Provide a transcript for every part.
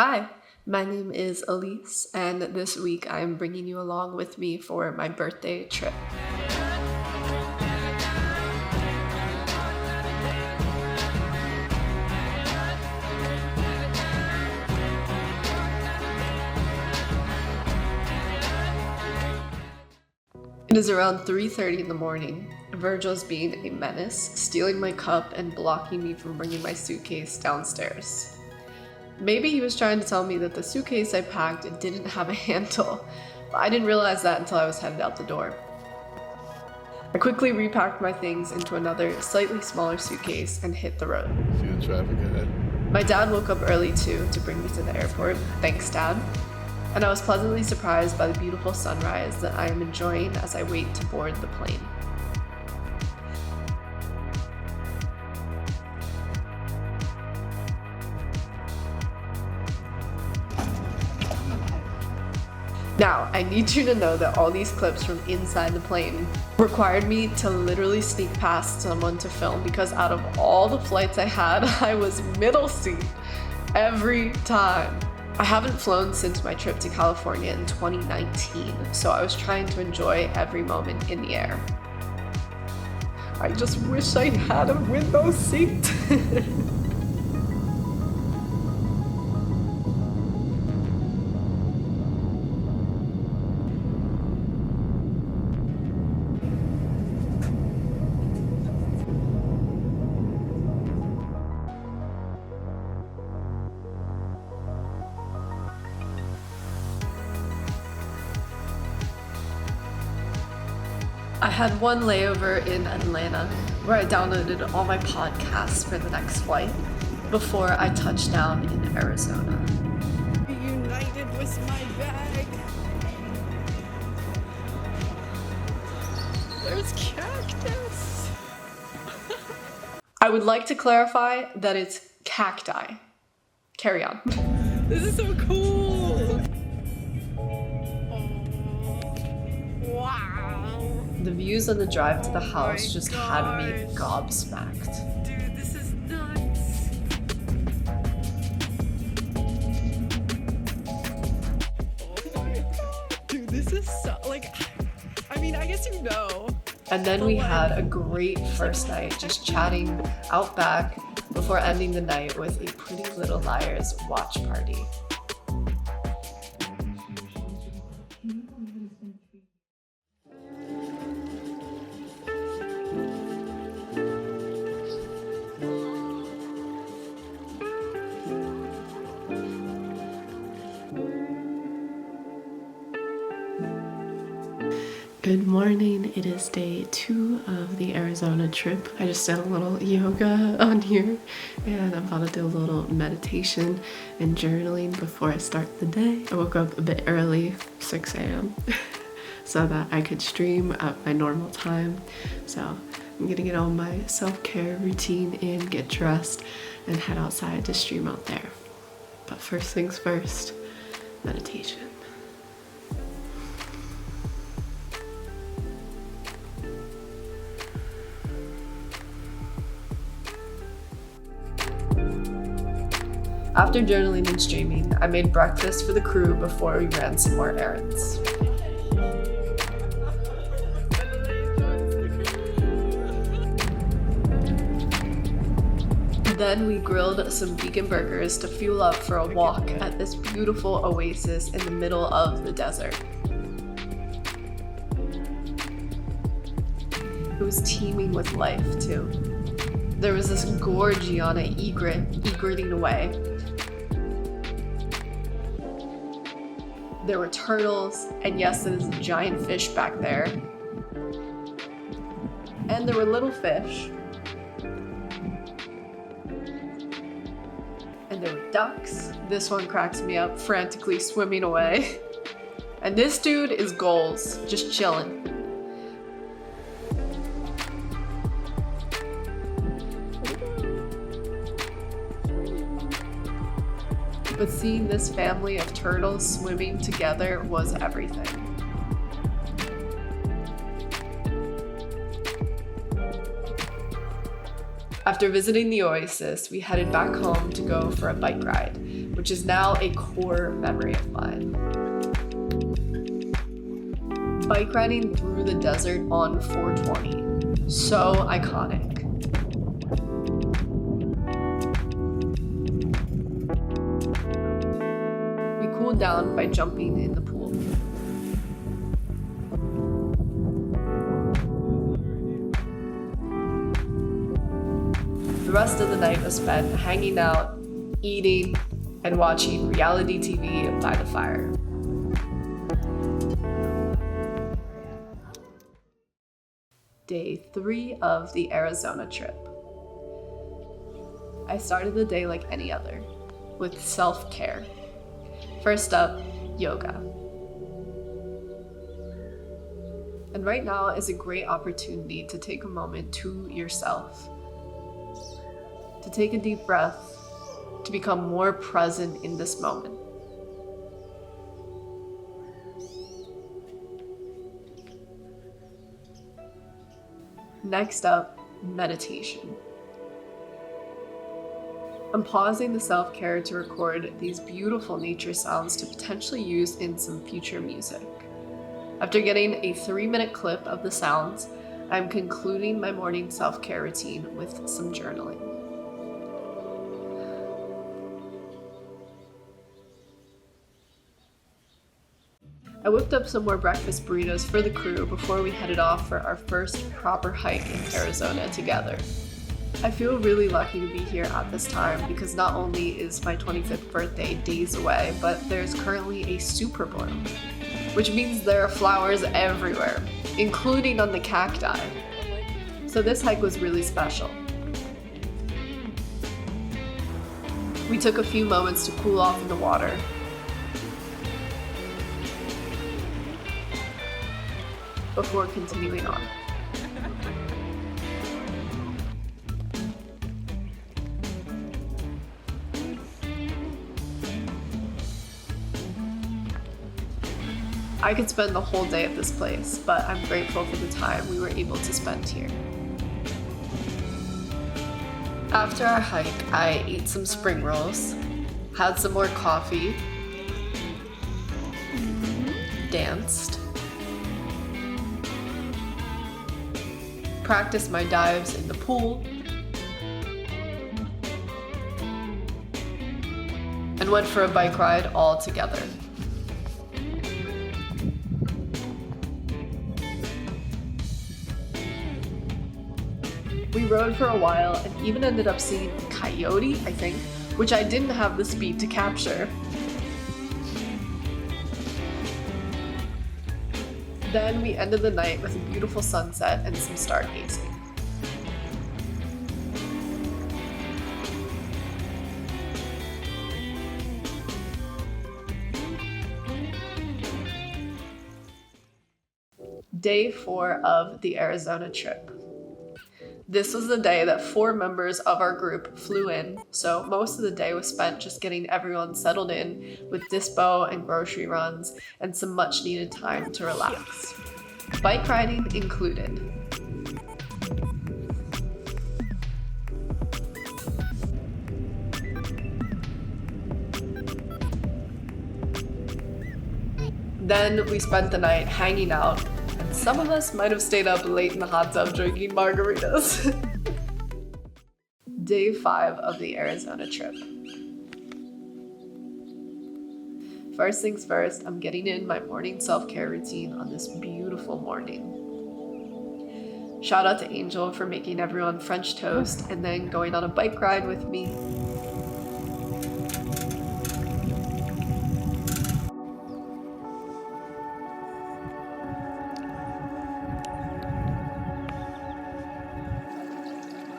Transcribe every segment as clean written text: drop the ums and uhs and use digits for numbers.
Hi, my name is Elise, and this week I'm bringing you along with me for my birthday trip. It is around 3:30 in the morning. Virgil's being a menace, stealing my cup and blocking me from bringing my suitcase downstairs. Maybe he was trying to tell me that the suitcase I packed didn't have a handle, but I didn't realize that until I was headed out the door. I quickly repacked my things into another, slightly smaller suitcase and hit the road. See the traffic ahead. My dad woke up early too to bring me to the airport. Thanks, Dad. And I was pleasantly surprised by the beautiful sunrise that I am enjoying as I wait to board the plane. Now, I need you to know that all these clips from inside the plane required me to literally sneak past someone to film because out of all the flights I had, I was middle seat every time. I haven't flown since my trip to California in 2019, so I was trying to enjoy every moment in the air. I just wish I had a window seat. I had one layover in Atlanta where I downloaded all my podcasts for the next flight before I touched down in Arizona. Reunited with my bag. There's cactus. I would like to clarify that it's cacti. Carry on. This is so cool. Wow. The views on the drive to the house my just had me gosh. gobsmacked. Dude, this is nuts. Oh my god. Dude, this is so, I mean, I guess you know. And then we had a great first night just chatting out back before ending the night with a Pretty Little Liars watch party. Good morning. It is day 2 of the Arizona trip. I just did a little yoga on here and I'm about to do a little meditation and journaling before I start the day. I woke up a bit early, 6 a.m. so that I could stream at my normal time. So I'm gonna get on my self-care routine in, get dressed, and head outside to stream out there. But first things first, meditation. After journaling and streaming, I made breakfast for the crew before we ran some more errands. Then we grilled some vegan burgers to fuel up for a walk at this beautiful oasis in the middle of the desert. It was teeming with life too. There was this gorgiana egreting away. There were turtles, and yes, there is a giant fish back there. And there were little fish. And there were ducks. This one cracks me up, frantically swimming away. And this dude is goals, just chilling. But seeing this family of turtles swimming together was everything. After visiting the oasis, we headed back home to go for a bike ride, which is now a core memory of mine. Bike riding through the desert on 420. So iconic. We cooled down by jumping in the pool. The rest of the night was spent hanging out, eating, and watching reality TV by the fire. Day 3 of the Arizona trip. I started the day like any other, with self-care. First up, yoga. And right now is a great opportunity to take a moment to yourself, to take a deep breath, to become more present in this moment. Next up, meditation. I'm pausing the self-care to record these beautiful nature sounds to potentially use in some future music. After getting a 3-minute clip of the sounds, I'm concluding my morning self-care routine with some journaling. I whipped up some more breakfast burritos for the crew before we headed off for our first proper hike in Arizona together. I feel really lucky to be here at this time because not only is my 25th birthday days away, but there's currently a super bloom, which means there are flowers everywhere, including on the cacti. So this hike was really special. We took a few moments to cool off in the water. Before continuing on. I could spend the whole day at this place, but I'm grateful for the time we were able to spend here. After our hike, I ate some spring rolls, had some more coffee, danced, practiced my dives in the pool, and went for a bike ride all together. We rode for a while and even ended up seeing a coyote, I think, which I didn't have the speed to capture. Then we ended the night with a beautiful sunset and some stargazing. Day 4 of the Arizona trip. This was the day that 4 members of our group flew in, so most of the day was spent just getting everyone settled in with dispo and grocery runs and some much needed time to relax. Bike riding included. Then we spent the night hanging out. Some of us might have stayed up late in the hot tub drinking margaritas. Day 5 of the Arizona trip. First things first, I'm getting in my morning self-care routine on this beautiful morning. Shout out to Angel for making everyone French toast and then going on a bike ride with me.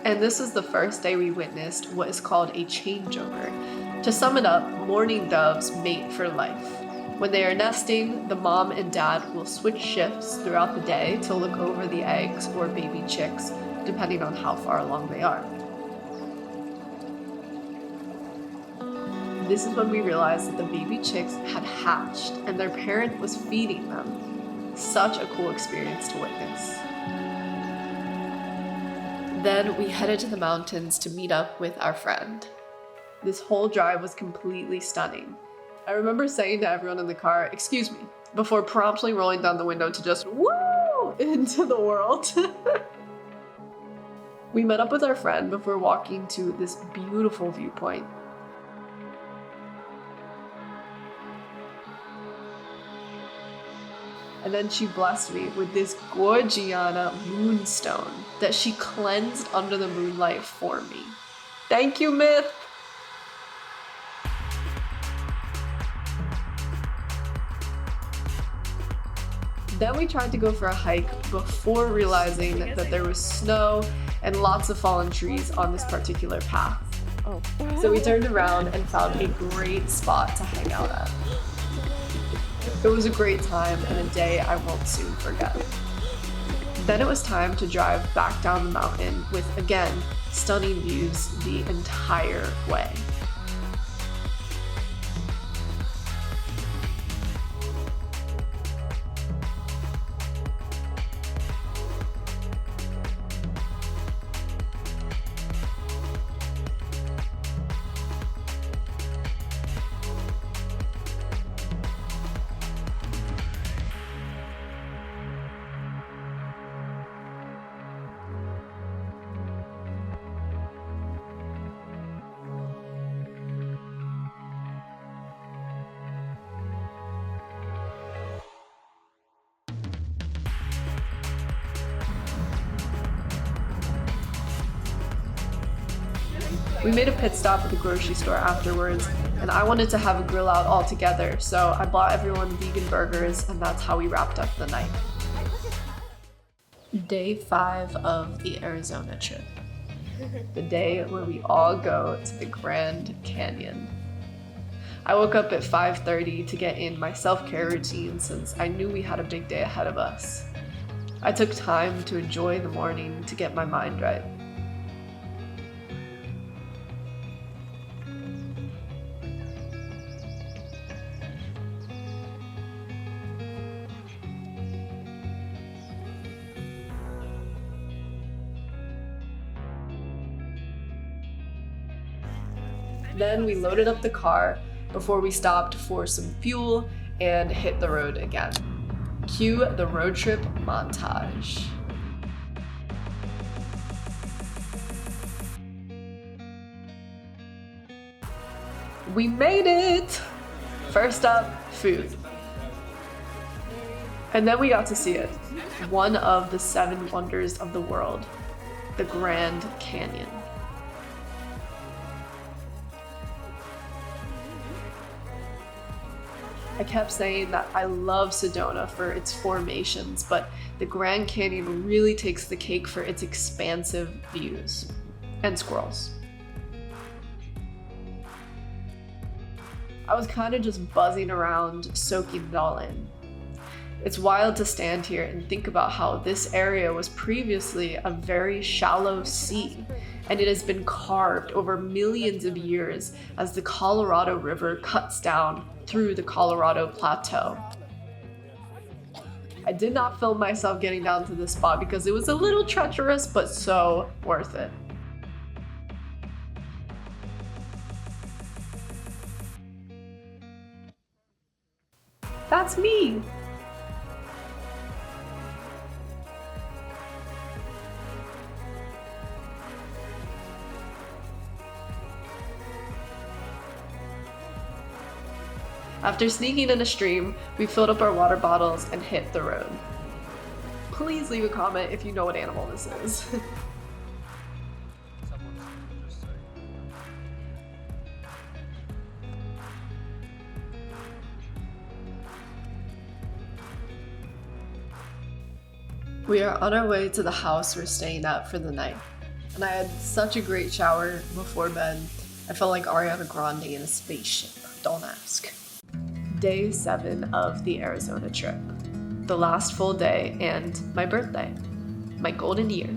And this is the first day we witnessed what is called a changeover. To sum it up, mourning doves mate for life. When they are nesting, the mom and dad will switch shifts throughout the day to look over the eggs or baby chicks, depending on how far along they are. This is when we realized that the baby chicks had hatched and their parent was feeding them. Such a cool experience to witness. Then we headed to the mountains to meet up with our friend. This whole drive was completely stunning. I remember saying to everyone in the car, "Excuse me," before promptly rolling down the window to just woo into the world. We met up with our friend before walking to this beautiful viewpoint. And then she blessed me with this Gorgiana moonstone that she cleansed under the moonlight for me. Thank you, Myth! Then we tried to go for a hike before realizing that there was snow and lots of fallen trees on this particular path. So we turned around and found a great spot to hang out at. It was a great time and a day I won't soon forget. Then it was time to drive back down the mountain with, again, stunning views the entire way. We made a pit stop at the grocery store afterwards, and I wanted to have a grill out all together, so I bought everyone vegan burgers, and that's how we wrapped up the night. Day 5 of the Arizona trip. The day where we all go to the Grand Canyon. I woke up at 5:30 to get in my self-care routine since I knew we had a big day ahead of us. I took time to enjoy the morning to get my mind right. Then we loaded up the car before we stopped for some fuel and hit the road again. Cue the road trip montage. We made it! First up, food. And then we got to see it. One of the 7 wonders of the world, the Grand Canyon. I kept saying that I love Sedona for its formations, but the Grand Canyon really takes the cake for its expansive views. And squirrels. I was kind of just buzzing around, soaking it all in. It's wild to stand here and think about how this area was previously a very shallow sea, and it has been carved over millions of years as the Colorado River cuts down through the Colorado Plateau. I did not film myself getting down to this spot because it was a little treacherous, but so worth it. That's me! After sneaking in a stream, we filled up our water bottles and hit the road. Please leave a comment if you know what animal this is. We are on our way to the house we're staying at for the night, and I had such a great shower before bed. I felt like Ariana Grande in a spaceship, don't ask. Day 7 of the Arizona trip. The last full day and my birthday. My golden year.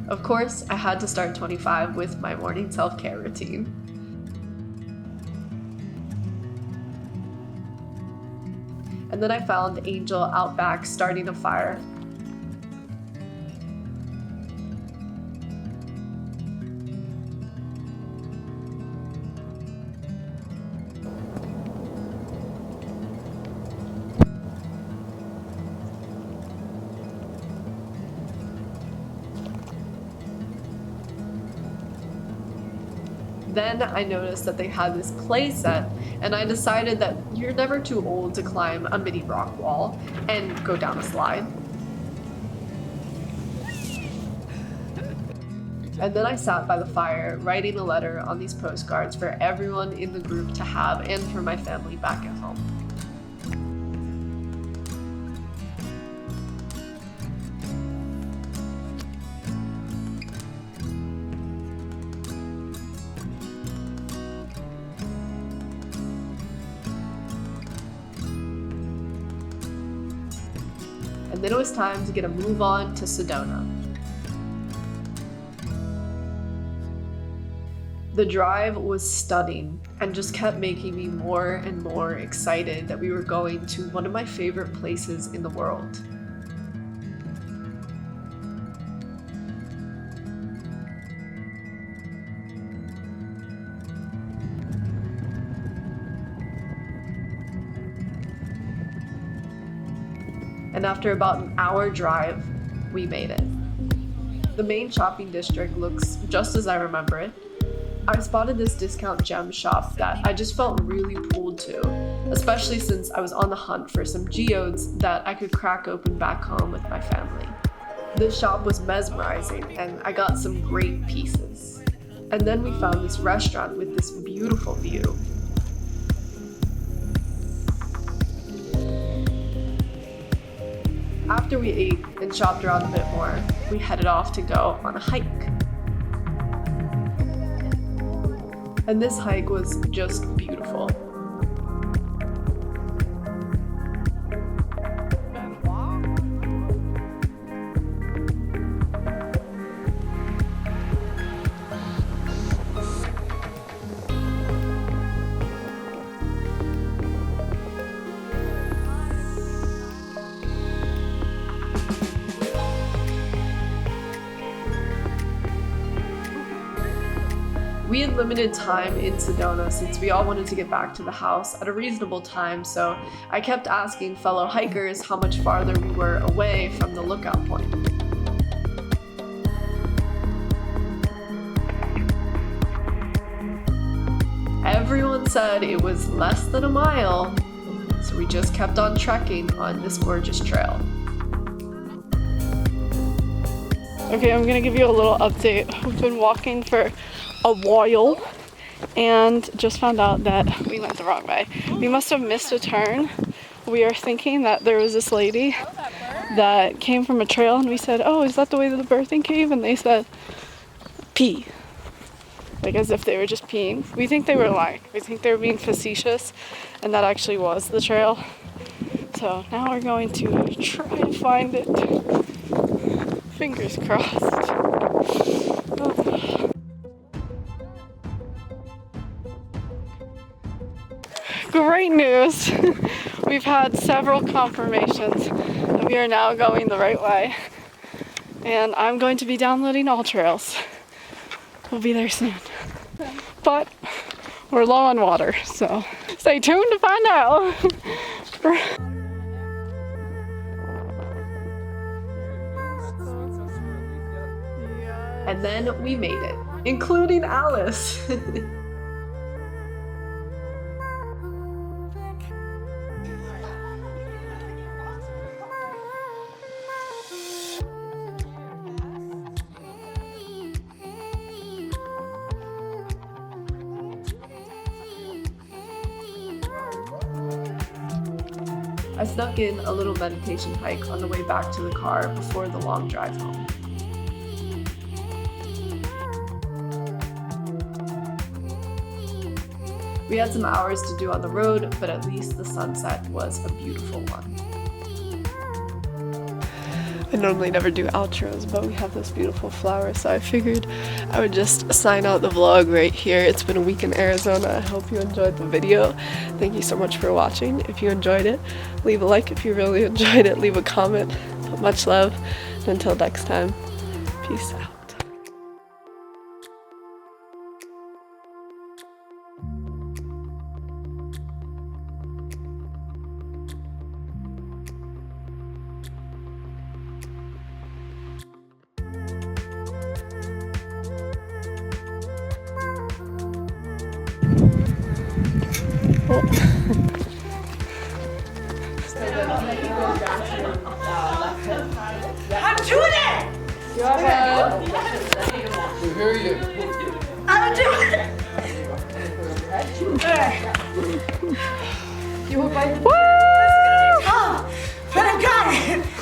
Of course, I had to start 25 with my morning self-care routine. And then I found Angel out back starting a fire. Then I noticed that they had this play set, and I decided that you're never too old to climb a mini rock wall and go down a slide. And then I sat by the fire, writing a letter on these postcards for everyone in the group to have and for my family back at home. And then it was time to get a move on to Sedona. The drive was stunning and just kept making me more and more excited that we were going to one of my favorite places in the world. And after about an hour drive, we made it. The main shopping district looks just as I remember it. I spotted this discount gem shop that I just felt really pulled to, especially since I was on the hunt for some geodes that I could crack open back home with my family. This shop was mesmerizing and I got some great pieces. And then we found this restaurant with this beautiful view. After we ate and shopped around a bit more, we headed off to go on a hike. And this hike was just beautiful. We had limited time in Sedona since we all wanted to get back to the house at a reasonable time, so I kept asking fellow hikers how much farther we were away from the lookout point. Everyone said it was less than a mile, so we just kept on trekking on this gorgeous trail. Okay, I'm gonna give you a little update. We've been walking for a while and just found out that we went the wrong way. We must have missed a turn. We are thinking that there was this lady that came from a trail and we said, oh, is that the way to the birthing cave? And they said, pee. Like as if they were just peeing. We think they were lying. We think they were being facetious and that actually was the trail. So now we're going to try to find it. Fingers crossed. Oh. Great news! We've had several confirmations that we are now going the right way. And I'm going to be downloading all trails. We'll be there soon. But we're low on water, so stay tuned to find out. And then we made it, including Alice. I snuck in a little meditation hike on the way back to the car before the long drive home. We had some hours to do on the road, but at least the sunset was a beautiful one. I normally never do outros, but we have this beautiful flower, so I figured I would just sign out the vlog right here. It's been a week in Arizona. I hope you enjoyed the video. Thank you so much for watching. If you enjoyed it, leave a like. If you really enjoyed it, leave a comment. Much love, and until next time, peace out. I'm doing it! We hear you. I'm doing it! You hope I didn't. Woo! Oh, but I got it!